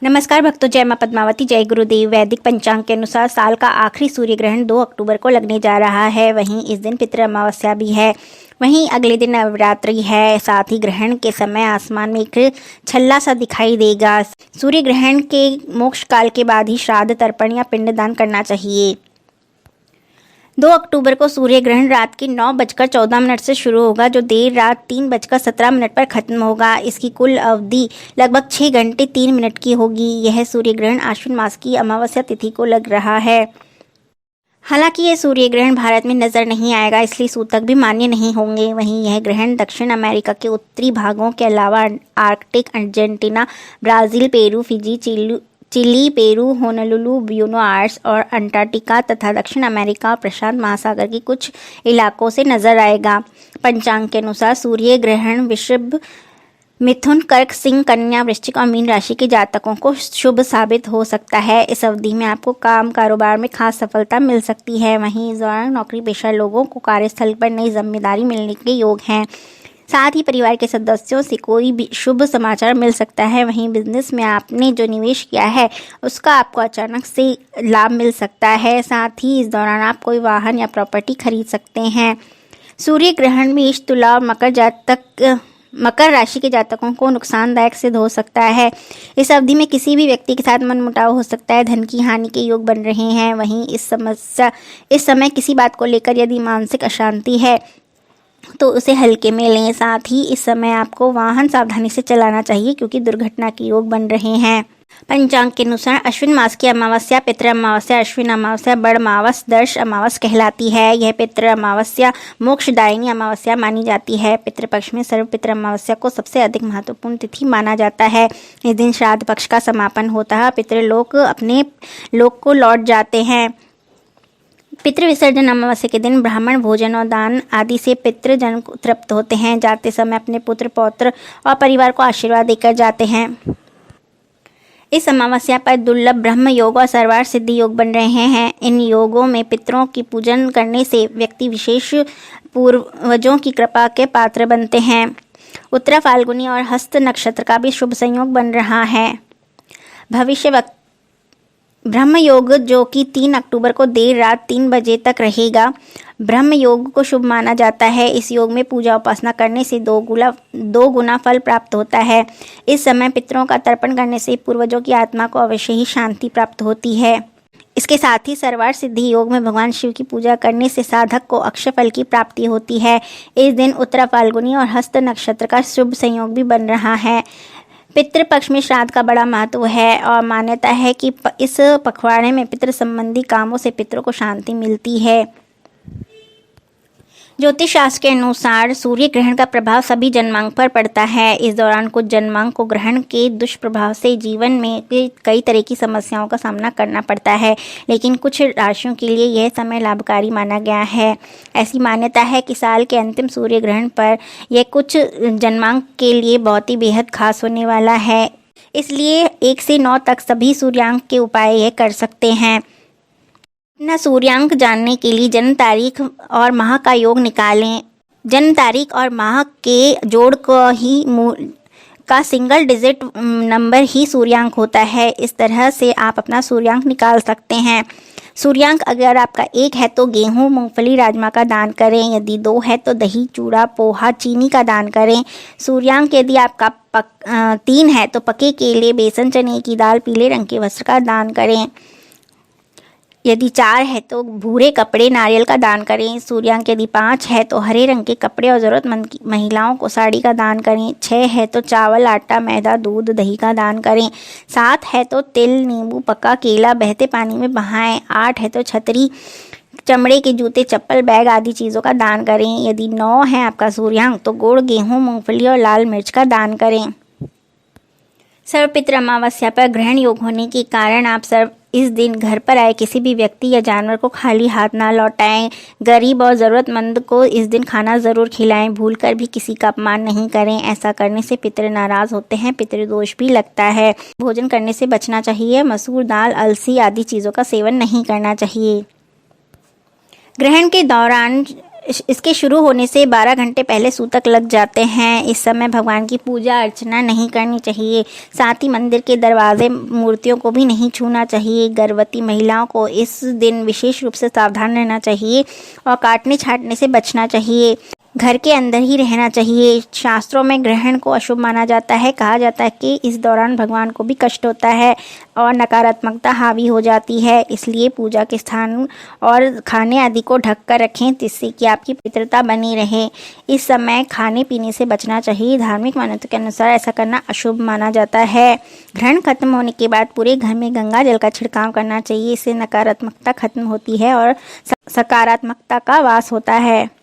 नमस्कार भक्तों, जय मां पद्मावती, जय गुरुदेव। वैदिक पंचांग के अनुसार साल का आखिरी सूर्य ग्रहण 2 अक्टूबर को लगने जा रहा है। वहीं इस दिन पितृ अमावस्या भी है। वहीं अगले दिन नवरात्रि है। साथ ही ग्रहण के समय आसमान में एक छल्ला सा दिखाई देगा। सूर्य ग्रहण के मोक्ष काल के बाद ही श्राद्ध, तर्पण या पिंडदान करना चाहिए। 2 अक्टूबर को सूर्य ग्रहण रात के 9:14 से शुरू होगा, जो देर रात 3:17 पर खत्म होगा। इसकी कुल अवधि लगभग 6 घंटे 3 मिनट की होगी। यह सूर्य ग्रहण आश्विन मास की अमावस्या तिथि को लग रहा है। हालांकि यह सूर्य ग्रहण भारत में नजर नहीं आएगा, इसलिए सूतक भी मान्य नहीं होंगे। वहीं यह ग्रहण दक्षिण अमेरिका के उत्तरी भागों के अलावा Arctic, Argentina, Brazil, Peru, Fiji, Chile, Peru, Honolulu, Buenos Aires और अंटार्कटिका तथा दक्षिण अमेरिका और प्रशांत महासागर के कुछ इलाकों से नजर आएगा। पंचांग के अनुसार सूर्य ग्रहण वृषभ, मिथुन, कर्क, सिंह, कन्या, वृश्चिक और मीन राशि के जातकों को शुभ साबित हो सकता है। इस अवधि में आपको काम कारोबार में खास सफलता मिल सकती है। वहीं इस दौरान नौकरी पेशा लोगों को कार्यस्थल पर नई जिम्मेदारी मिलने के योग हैं। साथ ही परिवार के सदस्यों से कोई भी शुभ समाचार मिल सकता है। वहीं बिजनेस में आपने जो निवेश किया है उसका आपको अचानक से लाभ मिल सकता है। साथ ही इस दौरान आप कोई वाहन या प्रॉपर्टी खरीद सकते हैं। सूर्य ग्रहण मेष, तुला और मकर राशि के जातकों को नुकसानदायक सिद्ध हो सकता है। इस अवधि में किसी भी व्यक्ति के साथ मनमुटाव हो सकता है। धन की हानि के योग बन रहे हैं। वहीं इस समय किसी बात को लेकर यदि मानसिक अशांति है तो उसे हल्के में लें। साथ ही इस समय आपको वाहन सावधानी से चलाना चाहिए, क्योंकि दुर्घटना के योग बन रहे हैं। पंचांग के अनुसार अश्विन मास की अमावस्या पितृ अमावस्या, अश्विन अमावस्या बड़ मावस, दर्श अमावस कहलाती है। यह पितृ अमावस्या मोक्षदायिनी अमावस्या मानी जाती है। पितृपक्ष में सर्व पितृ अमावस्या को सबसे अधिक महत्वपूर्ण तिथि माना जाता है। इस दिन श्राद्ध पक्ष का समापन होता है। पितृलोक अपने लोक को लौट जाते हैं। पितृ विसर्जन अमावस्या के दिन ब्राह्मण भोजन और दान आदि से पितृजन तृप्त होते हैं। जाते समय अपने पुत्र, पौत्र और परिवार को आशीर्वाद देकर जाते हैं। इस अमावस्या पर दुर्लभ ब्रह्म योग और सर्वार्थ सिद्धि योग बन रहे हैं। इन योगों में पितरों की पूजन करने से व्यक्ति विशेष पूर्वजों की कृपा के पात्र बनते हैं। उत्तरा फाल्गुनी और हस्त नक्षत्र का भी शुभ संयोग बन रहा है। भविष्य ब्रह्म योग, जो कि 3 अक्टूबर को देर रात 3 बजे तक रहेगा, ब्रह्म योग को शुभ माना जाता है। इस योग में पूजा उपासना करने से दो गुना फल प्राप्त होता है। इस समय पितरों का तर्पण करने से पूर्वजों की आत्मा को अवश्य ही शांति प्राप्त होती है। इसके साथ ही सर्वार्थ सिद्धि योग में भगवान शिव की पूजा करने से साधक को अक्षय फल की प्राप्ति होती है। इस दिन उत्तरा फाल्गुनी और हस्त नक्षत्र का शुभ संयोग भी बन रहा है। पितृपक्ष में श्राद्ध का बड़ा महत्व है और मान्यता है कि इस पखवाड़े में पितृ संबंधी कामों से पितरों को शांति मिलती है। ज्योतिष शास्त्र के अनुसार सूर्य ग्रहण का प्रभाव सभी जन्मांक पर पड़ता है। इस दौरान कुछ जन्मांक को ग्रहण के दुष्प्रभाव से जीवन में कई तरह की समस्याओं का सामना करना पड़ता है, लेकिन कुछ राशियों के लिए यह समय लाभकारी माना गया है। ऐसी मान्यता है कि साल के अंतिम सूर्य ग्रहण पर यह कुछ जन्मांक के लिए बहुत ही बेहद खास होने वाला है। इसलिए 1 से 9 तक सभी सूर्यांक के उपाय यह कर सकते हैं। अपना सूर्यांक जानने के लिए जन्म तारीख और माह का योग निकालें। जन्म तारीख और माह के जोड़ का सिंगल डिजिट नंबर ही सूर्यांक होता है। इस तरह से आप अपना सूर्यांक निकाल सकते हैं। सूर्यांक अगर आपका 1 है तो गेहूं, मूंगफली, राजमा का दान करें। यदि 2 है तो दही, चूड़ा, पोहा, चीनी का दान करें। सूर्यांक यदि आपका 3 है तो पके केले, बेसन, चने की दाल, पीले रंग के वस्त्र का दान करें। यदि 4 है तो भूरे कपड़े, नारियल का दान करें। सूर्यांक यदि 5 है तो हरे रंग के कपड़े और ज़रूरतमंद महिलाओं को साड़ी का दान करें। 6 है तो चावल, आटा, मैदा, दूध, दही का दान करें। 7 है तो तिल, नींबू, पका केला बहते पानी में बहाएं। 8 है तो छतरी, चमड़े के जूते, चप्पल, बैग आदि चीज़ों का दान करें। यदि 9 है आपका सूर्यांक तो गुड़, गेहूँ, मूंगफली और लाल मिर्च का दान करें। सर्वपितृ अमावस्या पर ग्रहण योग होने के कारण आप इस दिन घर पर आए किसी भी व्यक्ति या जानवर को खाली हाथ ना लौटाएं। गरीब और ज़रूरतमंद को इस दिन खाना ज़रूर खिलाएं। भूलकर भी किसी का अपमान नहीं करें। ऐसा करने से पितृ नाराज़ होते हैं, पितृदोष भी लगता है। भोजन करने से बचना चाहिए। मसूर दाल, अलसी आदि चीज़ों का सेवन नहीं करना चाहिए। ग्रहण के दौरान इसके शुरू होने से 12 घंटे पहले सूतक लग जाते हैं। इस समय भगवान की पूजा अर्चना नहीं करनी चाहिए। साथ ही मंदिर के दरवाजे, मूर्तियों को भी नहीं छूना चाहिए। गर्भवती महिलाओं को इस दिन विशेष रूप से सावधान रहना चाहिए और काटने छाटने से बचना चाहिए। घर के अंदर ही रहना चाहिए। शास्त्रों में ग्रहण को अशुभ माना जाता है। कहा जाता है कि इस दौरान भगवान को भी कष्ट होता है और नकारात्मकता हावी हो जाती है। इसलिए पूजा के स्थान और खाने आदि को ढक कर रखें, जिससे कि आपकी पवित्रता बनी रहे। इस समय खाने पीने से बचना चाहिए। धार्मिक मान्यता के अनुसार ऐसा करना अशुभ माना जाता है। ग्रहण खत्म होने के बाद पूरे घर में गंगा जल का छिड़काव करना चाहिए। इससे नकारात्मकता खत्म होती है और सकारात्मकता का वास होता है।